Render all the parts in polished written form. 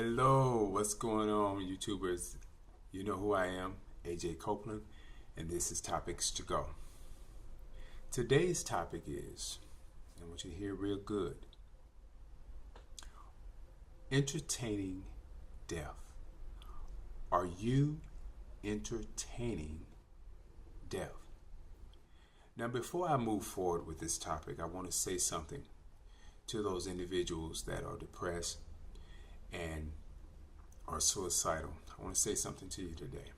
Hello, what's going on, YouTubers? You know who I am, AJ Copeland, and this is Topics to Go. Today's topic is, I want you to hear real good, entertaining death. Are you entertaining death? Now, before I move forward with this topic, I want to say something to those individuals that are depressed and are suicidal. I want to say something to you today.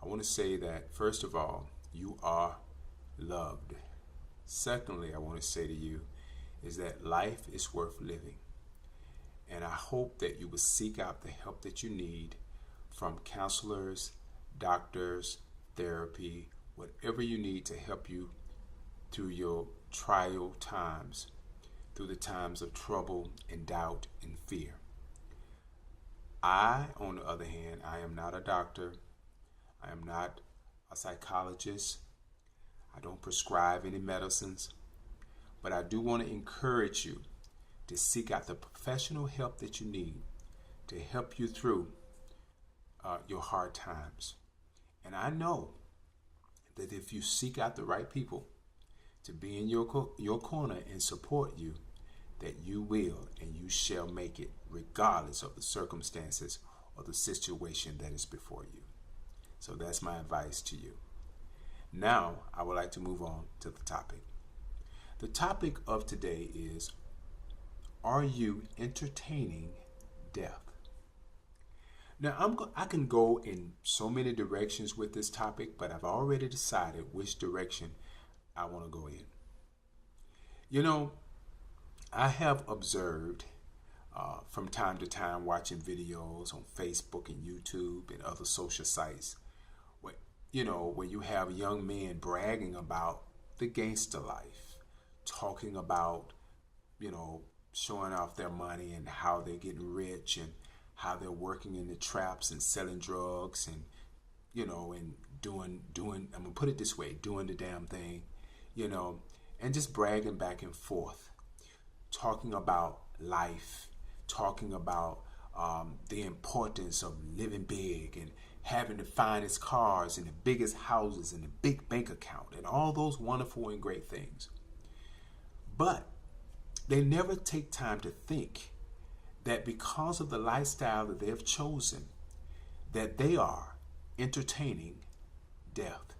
I want to say that, first of all, you are loved. Secondly, I want to say to you is that life is worth living. And I hope that you will seek out the help that you need from counselors, doctors, therapy, whatever you need to help you through your trial times, through the times of trouble and doubt and fear. I, on the other hand, I am not a doctor. I am not a psychologist. I don't prescribe any medicines. But I do want to encourage you to seek out the professional help that you need to help you through your hard times. And I know that if you seek out the right people to be in your corner and support you, that you will and you shall make it regardless of the circumstances or the situation that is before you. So that's my advice to you. Now, I would like to move on to the topic. The topic of today is, are you entertaining death? Now, I can go in so many directions with this topic, but I've already decided which direction I want to go in. You know, I have observed from time to time watching videos on Facebook and YouTube and other social sites where you have young men bragging about the gangster life, talking about, showing off their money and how they're getting rich and how they're working in the traps and selling drugs and, and doing, I'm going to put it this way, doing the damn thing, and just bragging back and forth, talking about life, talking about the importance of living big and having the finest cars and the biggest houses and the big bank account and all those wonderful and great things. But they never take time to think that because of the lifestyle that they have chosen, that they are entertaining death.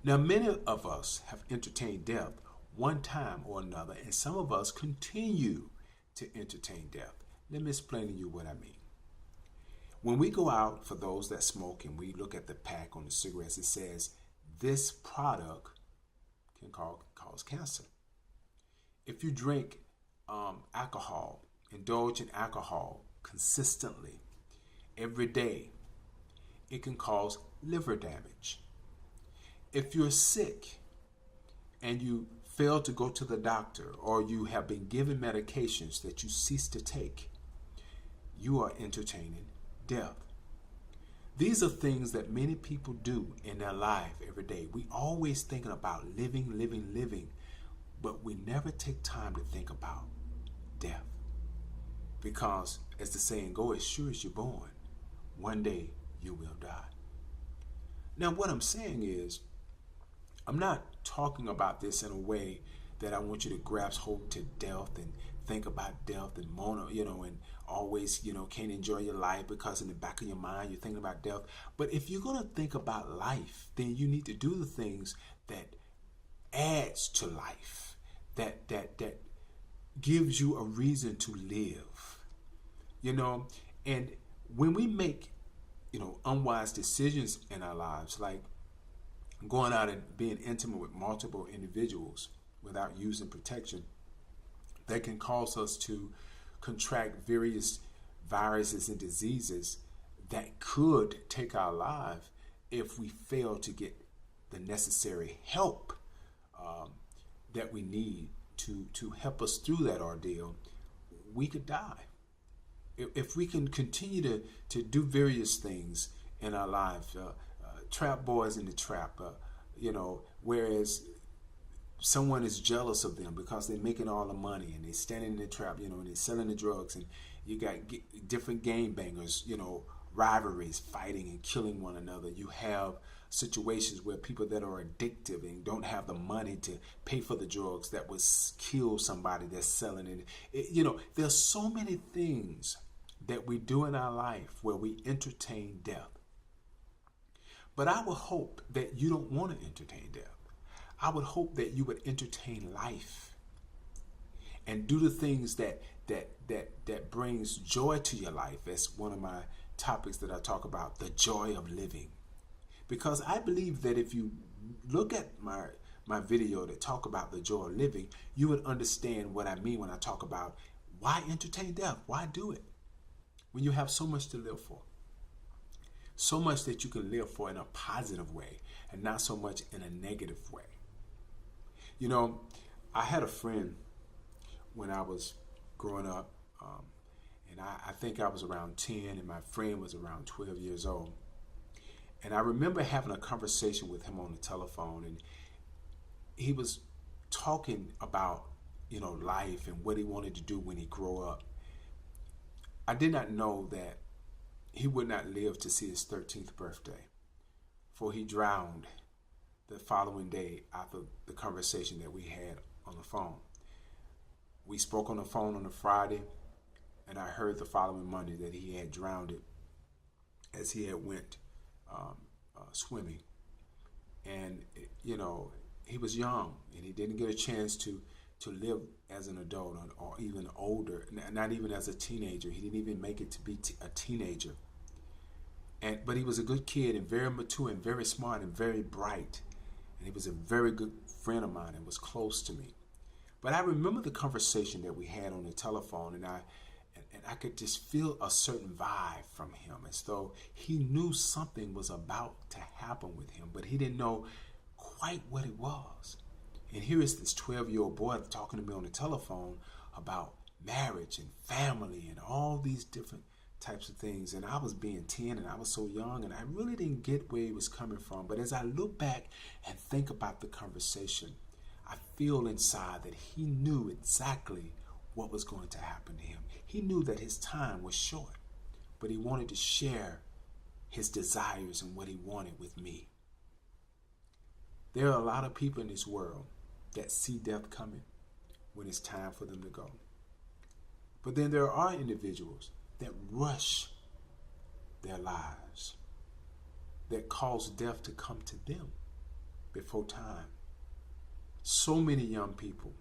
Now, many of us have entertained death one time or another, and some of us continue to entertain death. Let me explain to you what I mean. When we go out, for those that smoke, and we look at the pack on the cigarettes, it says this product can cause cancer. If you drink alcohol, indulge in alcohol consistently every day, it can cause liver damage. If you're sick and you fail to go to the doctor, or you have been given medications that you cease to take, you are entertaining death. These are things that many people do in their life every day. We always thinking about living, but we never take time to think about death. Because, as the saying goes, as sure as you're born, one day you will die. Now, what I'm saying is, I'm not talking about this in a way that I want you to grasp hold to death and think about death and and always, can't enjoy your life because in the back of your mind you're thinking about death. But if you're going to think about life, then you need to do the things that adds to life, that gives you a reason to live, and when we make, unwise decisions in our lives, like going out and being intimate with multiple individuals without using protection, that can cause us to contract various viruses and diseases that could take our life if we fail to get the necessary help that we need to help us through that ordeal. We could die. If we can continue to do various things in our life, trap boys in the trap, whereas someone is jealous of them because they're making all the money and they're standing in the trap, and they're selling the drugs, You got different game bangers, you know, rivalries, fighting and killing one another. You have situations where people that are addictive and don't have the money to pay for the drugs that would kill somebody that's selling it. You know, there's so many things that we do in our life where we entertain death. But I would hope that you don't want to entertain death. I would hope that you would entertain life and do the things that brings joy to your life. That's one of my topics that I talk about, the joy of living. Because I believe that if you look at my video that talk about the joy of living, you would understand what I mean when I talk about why entertain death, why do it when you have so much to live for. So much that you can live for in a positive way and not so much in a negative way. You know, I had a friend when I was growing up, and I think I was around 10 and my friend was around 12 years old. And I remember having a conversation with him on the telephone, and he was talking about, you know, life and what he wanted to do when he grew up. I did not know that he would not live to see his 13th birthday, for he drowned the following day after the conversation that we had on the phone. We spoke on the phone on a Friday, and I heard the following Monday that he had drowned it as he had went swimming. And, you know, he was young, and he didn't get a chance to live as an adult or even older, not even as a teenager. He didn't even make it to be a teenager. But he was a good kid and very mature and very smart and very bright. And he was a very good friend of mine and was close to me. But I remember the conversation that we had on the telephone, and I could just feel a certain vibe from him, as though he knew something was about to happen with him, but he didn't know quite what it was. And here is this 12-year-old boy talking to me on the telephone about marriage and family and all these different types of things. And I was being 10 and I was so young, and I really didn't get where he was coming from. But as I look back and think about the conversation, I feel inside that he knew exactly what was going to happen to him. He knew that his time was short, but he wanted to share his desires and what he wanted with me. There are a lot of people in this world that see death coming when it's time for them to go. But then there are individuals that rush their lives, that cause death to come to them before time. So many young people,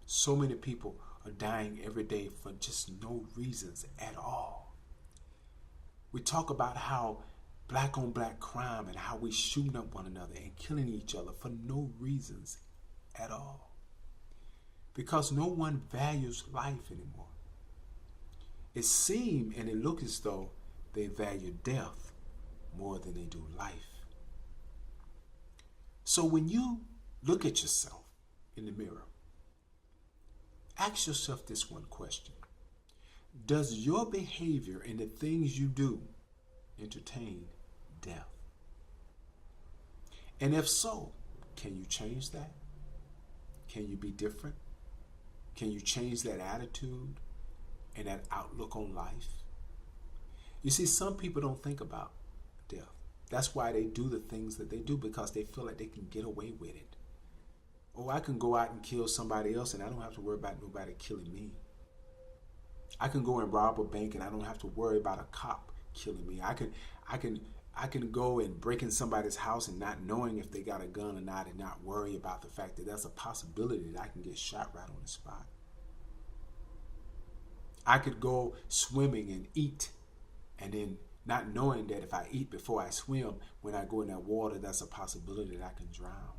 so many people are dying every day for just no reasons at all. We talk about how black on black crime and how we shooting up one another and killing each other for no reasons at all. Because no one values life anymore. It seems and it looks as though they value death more than they do life. So when you look at yourself in the mirror, ask yourself this one question. Does your behavior and the things you do entertain death? And if so, can you change that? Can you be different? Can you change that attitude and that outlook on life? You see, some people don't think about death. That's why they do the things that they do, because they feel like they can get away with it. Oh, I can go out and kill somebody else and I don't have to worry about nobody killing me. I can go and rob a bank and I don't have to worry about a cop killing me. I can go and break in somebody's house and not knowing if they got a gun or not, and not worry about the fact that there's a possibility that I can get shot right on the spot. I could go swimming and eat, and then not knowing that if I eat before I swim, when I go in that water, that's a possibility that I can drown.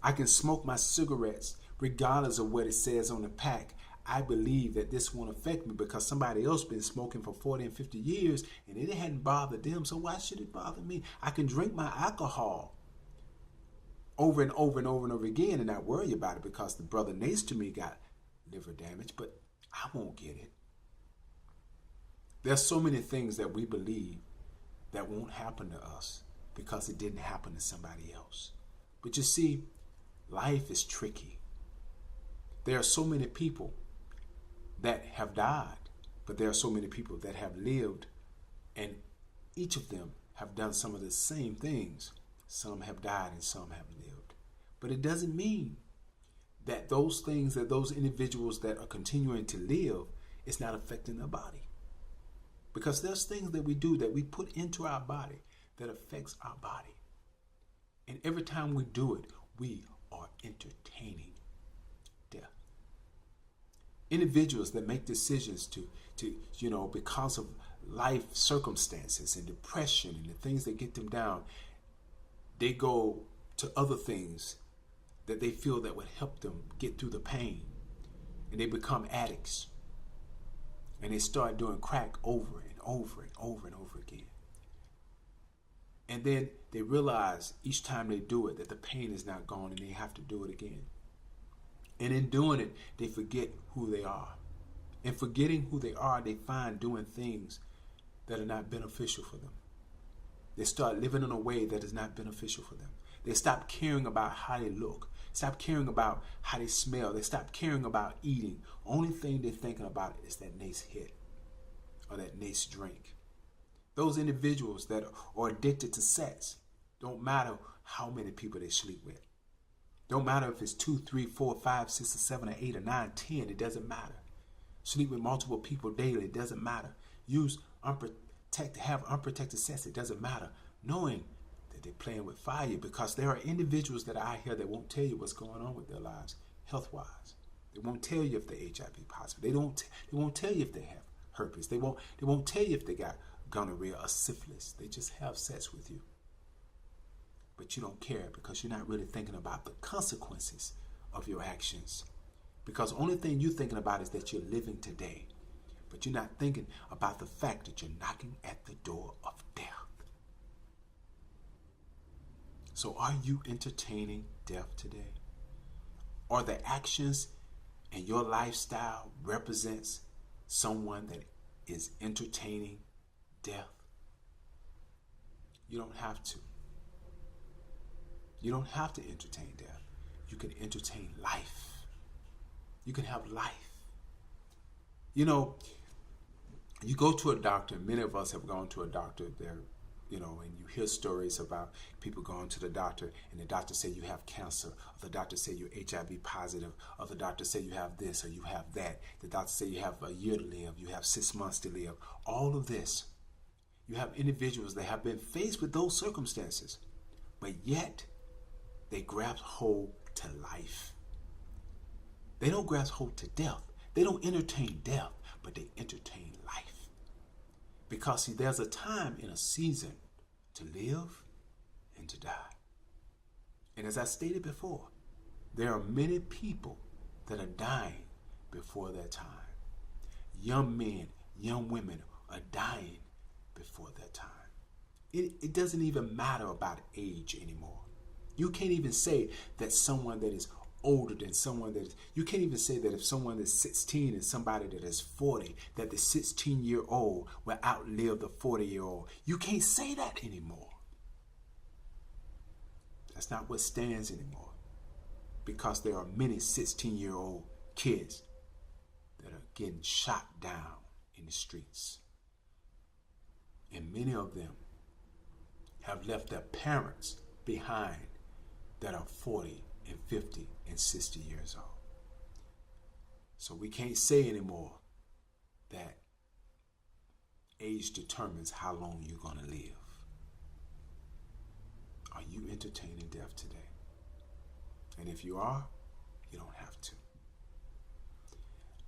I can smoke my cigarettes regardless of what it says on the pack. I believe that this won't affect me because somebody else been smoking for 40 and 50 years and it hadn't bothered them, so why should it bother me? I can drink my alcohol over and over and over and over again and not worry about it because the brother next to me got liver damage, but I won't get it. There's so many things that we believe that won't happen to us because it didn't happen to somebody else. But you see, life is tricky. There are so many people that have died But there are so many people that have lived, and each of them have done some of the same things. Some have died and some have lived. But it doesn't mean that those things, that those individuals that are continuing to live, is not affecting their body. Because there's things that we do that we put into our body that affects our body. And every time we do it, we are entertaining death. Individuals that make decisions to because of life circumstances and depression and the things that get them down, they go to other things that they feel that would help them get through the pain. And they become addicts. And they start doing crack over and over and over and over again. And then they realize each time they do it that the pain is not gone and they have to do it again. And in doing it, they forget who they are. And forgetting who they are, they find doing things that are not beneficial for them. They start living in a way that is not beneficial for them. They stop caring about how they look. Stop caring about how they smell. They stop caring about eating. Only thing they're thinking about is that nice hit or that nice drink. Those individuals that are addicted to sex, don't matter how many people they sleep with. Don't matter if it's 2, 3, 4, 5, 6, or 7, or 8, or 9, 10. It doesn't matter. Sleep with multiple people daily. It doesn't matter. Have unprotected sex. It doesn't matter. Knowing that they're playing with fire, because there are individuals that are out here that won't tell you what's going on with their lives health-wise. They won't tell you if they're HIV positive. They won't tell you if they have herpes. They won't tell you if they got gonorrhea or syphilis. They just have sex with you. But you don't care because you're not really thinking about the consequences of your actions. Because the only thing you're thinking about is that you're living today. But you're not thinking about the fact that you're knocking at the door of death. So are you entertaining death today? Or the actions and your lifestyle represents someone that is entertaining death? You don't have to. You don't have to entertain death. You can entertain life. You can have life. You know, you go to a doctor, many of us have gone to a doctor there, and you hear stories about people going to the doctor and the doctor say you have cancer, or the doctor say you're HIV positive, or the doctor say you have this or you have that. The doctor say you have a year to live, you have 6 months to live. All of this. You have individuals that have been faced with those circumstances, but yet they grasp hold to life. They don't grasp hold to death. They don't entertain death, but they entertain life. Because see, there's a time and a season to live and to die. And as I stated before, there are many people that are dying before their time. Young men, young women are dying before their time. It doesn't even matter about age anymore. You can't even say that someone that is older than someone that is, you can't even say that if someone is 16 and somebody that is 40, that the 16-year-old will outlive the 40-year-old. You can't say that anymore. That's not what stands anymore. Because there are many 16-year-old kids that are getting shot down in the streets. And many of them have left their parents behind that are 40 and 50 and 60 years old. So we can't say anymore that age determines how long you're going to live. Are you entertaining death today? And if you are, you don't have to.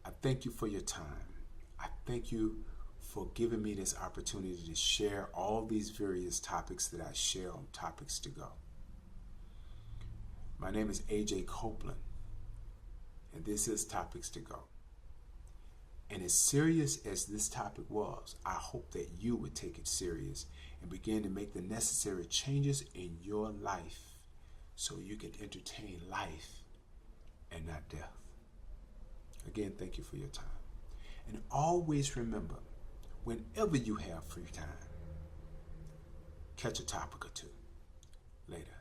I thank you for your time. I thank you for giving me this opportunity to share all these various topics that I share on Topics to Go. My name is AJ Copeland, and this is Topics to Go. And as serious as this topic was, I hope that you would take it serious and begin to make the necessary changes in your life so you can entertain life and not death. Again, thank you for your time. And always remember, whenever you have free time, catch a topic or two. Later.